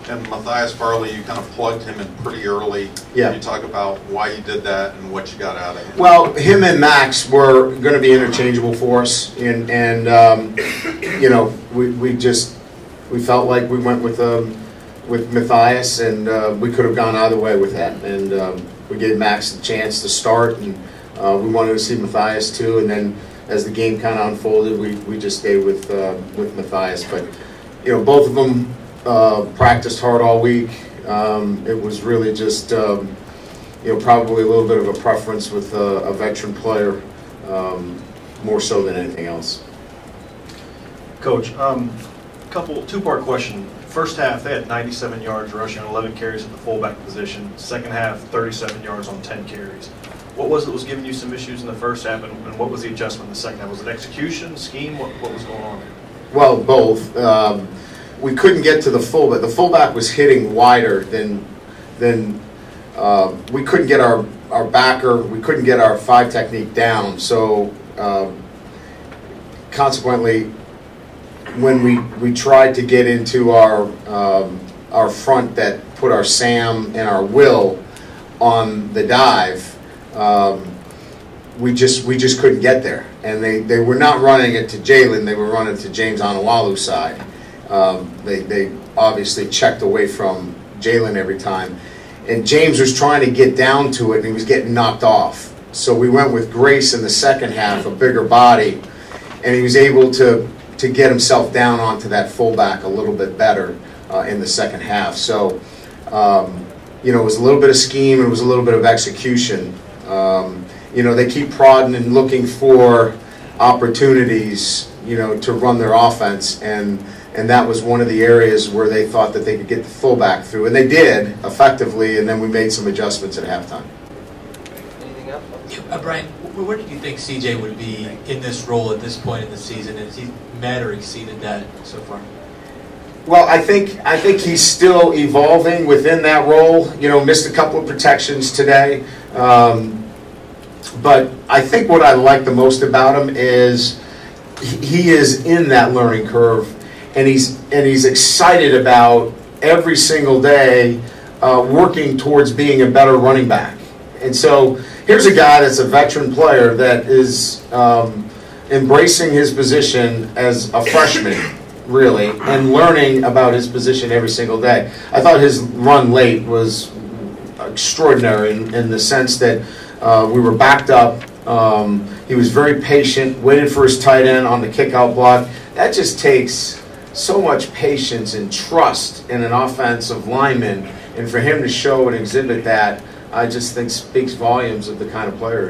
And Matthias Farley, you kind of plugged him in pretty early. Yeah. Can you talk about why you did that and what you got out of it? Well, him and Max were going to be interchangeable for us, and you know, we felt like we went with Matthias, and we could have gone either way with that, and we gave Max the chance to start, and we wanted to see Matthias too, and then as the game kind of unfolded, we just stayed with Matthias. But you know, both of them practiced hard all week. It was really just you know, probably a little bit of a preference with a veteran player, more so than anything else. Coach, two-part question. First half, they had 97 yards rushing on 11 carries at the fullback position. Second half, 37 yards on 10 carries. What was it that was giving you some issues in the first half, and what was the adjustment in the second half? Was it execution, scheme? What was going on there? Well, both. We couldn't get to the fullback. The fullback was hitting wider than we couldn't get our backer. We couldn't get our five technique down. So consequently, when we tried to get into our front that put our Sam and our Will on the dive, we just couldn't get there. And they were not running it to Jalen, they were running to James Onawalu's side. They obviously checked away from Jalen every time. And James was trying to get down to it, and he was getting knocked off. So we went with Grace in the second half, a bigger body, and he was able to get himself down onto that fullback a little bit better in the second half. So, you know, it was a little bit of scheme, and it was a little bit of execution. You know, they keep prodding and looking for opportunities, you know, to run their offense, and that was one of the areas where they thought that they could get the fullback through, and they did effectively, and then we made some adjustments at halftime. Anything else? Brian, where did you think CJ would be in this role at this point in the season? Has he met or exceeded that so far? Well, I think he's still evolving within that role. You know, missed a couple of protections today. But I think what I like the most about him is he is in that learning curve, and he's excited about every single day working towards being a better running back. And so here's a guy that's a veteran player that is embracing his position as a freshman, really, and learning about his position every single day. I thought his run late was extraordinary in the sense that we were backed up. He was very patient, waited for his tight end on the kick-out block. That just takes so much patience and trust in an offensive lineman, and for him to show and exhibit that, I just think speaks volumes of the kind of player he is.